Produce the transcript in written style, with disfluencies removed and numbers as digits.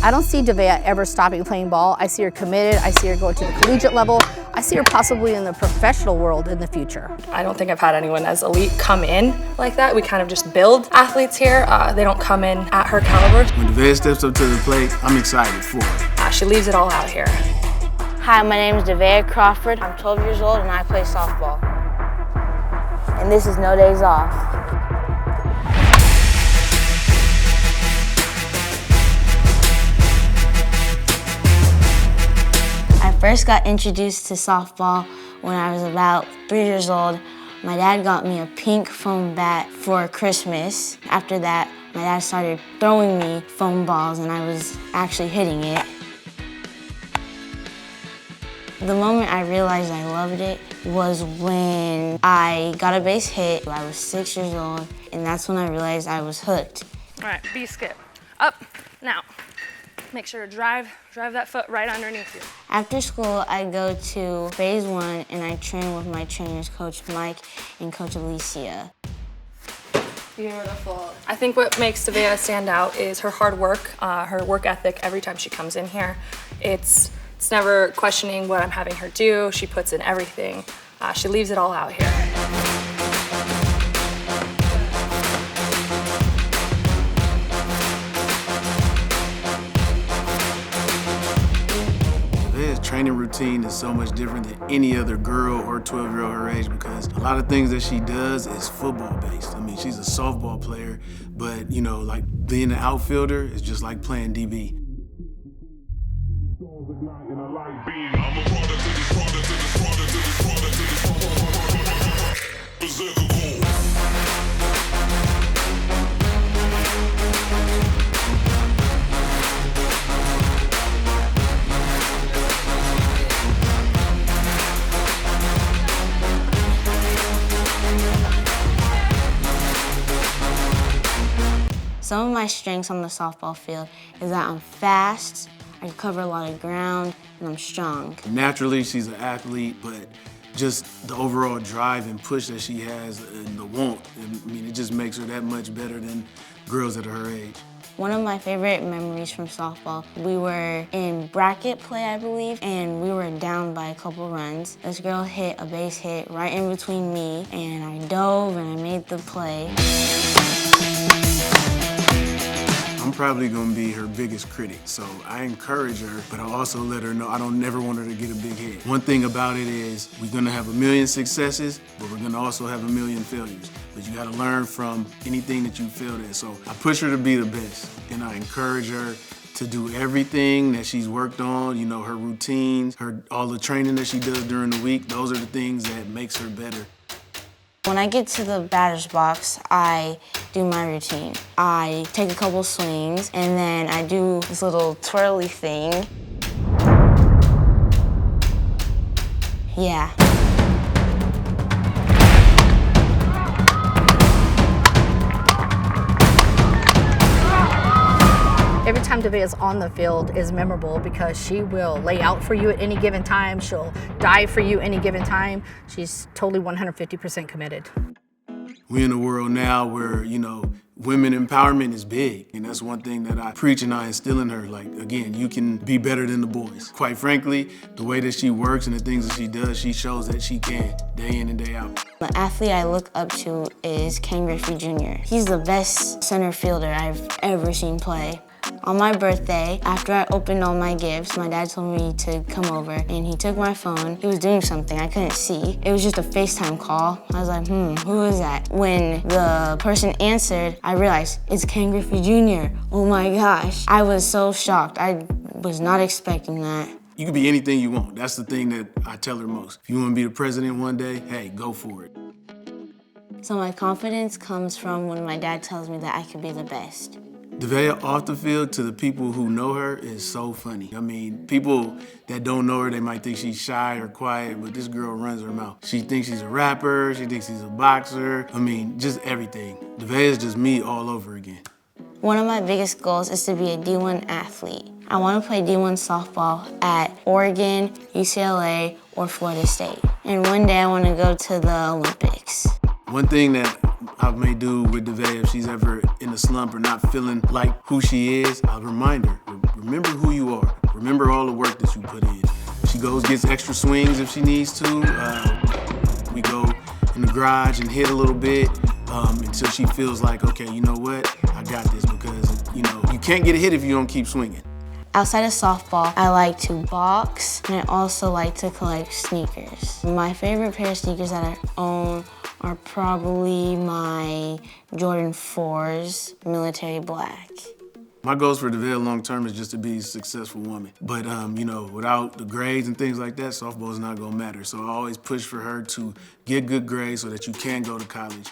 I don't see Devaeh ever stopping playing ball. I see her committed. I see her going to the collegiate level. I see her possibly in the professional world in the future. I don't think I've had anyone as elite come in like that. We kind of just build athletes here. They don't come in at her caliber. When Devaeh steps up to the plate, I'm excited for her. She leaves it all out here. Hi, my name is Devaeh Crawford. I'm 12 years old and I play softball. And this is No Days Off. I first got introduced to softball when I was about 3 years old. My dad got me a pink foam bat for Christmas. After that, my dad started throwing me foam balls and I was actually hitting it. The moment I realized I loved it was when I got a base hit. I was 6 years old, and that's when I realized I was hooked. All right, B-skip. Up, now. Make sure to drive that foot right underneath you. After school, I go to phase 1, and I train with my trainers, Coach Mike and Coach Alicia. Beautiful. I think what makes Devaeh stand out is her hard work, her work ethic every time she comes in here. It's never questioning what I'm having her do. She puts in everything. She leaves it all out here. Devaeh's training routine is so much different than any other girl or 12-year-old her age because a lot of things that she does is football-based. I mean, she's a softball player, but, you know, like being an outfielder is just like playing DB. Some of my strengths on the softball field is that I'm fast, I can cover a lot of ground, and I'm strong. Naturally, she's an athlete, but just the overall drive and push that she has and the want, I mean, it just makes her that much better than girls at her age. One of my favorite memories from softball, we were in bracket play, I believe, and we were down by a couple runs. This girl hit a base hit right in between me, and I dove and I made the play. I'm probably gonna be her biggest critic, so I encourage her, but I also let her know I don't never want her to get a big hit. One thing about it is we're gonna have a million successes, but we're gonna also have a million failures. But you gotta learn from anything that you failed at. So I push her to be the best, and I encourage her to do everything that she's worked on, you know, her routines, all the training that she does during the week. Those are the things that makes her better. When I get to the batter's box, I do my routine. I take a couple swings, and then I do this little twirly thing. Yeah. Every time Devaeh is on the field is memorable because she will lay out for you at any given time. She'll dive for you any given time. She's totally 150% committed. We're in a world now where, you know, women empowerment is big. And that's one thing that I preach and I instill in her. Like, again, you can be better than the boys. Quite frankly, the way that she works and the things that she does, she shows that she can, day in and day out. The athlete I look up to is Griffey Jr. He's the best center fielder I've ever seen play. On my birthday, after I opened all my gifts, my dad told me to come over and he took my phone. He was doing something I couldn't see. It was just a FaceTime call. I was like, who is that? When the person answered, I realized it's Griffey Jr. Oh my gosh. I was so shocked. I was not expecting that. You can be anything you want. That's the thing that I tell her most. If you want to be the president one day, hey, go for it. So my confidence comes from when my dad tells me that I could be the best. Devaeh off the field to the people who know her is so funny. I mean, people that don't know her, they might think she's shy or quiet, but this girl runs her mouth. She thinks she's a rapper, she thinks she's a boxer. I mean, just everything. Devaeh is just me all over again. One of my biggest goals is to be a D1 athlete. I want to play D1 softball at Oregon, UCLA, or Florida State. And one day I want to go to the Olympics. One thing that I may do with Devaeh if she's ever in a slump or not feeling like who she is, I'll remind her remember who you are. Remember all the work that you put in. She goes, gets extra swings if she needs to. We go in the garage and hit a little bit until she feels like, okay, you know what? I got this, because, you know, you can't get a hit if you don't keep swinging. Outside of softball, I like to box, and I also like to collect sneakers. My favorite pair of sneakers that I own are probably my Jordan 4s, military black. My goals for Devaeh long term is just to be a successful woman. But, you know, without the grades and things like that, softball is not gonna matter. So I always push for her to get good grades so that you can go to college.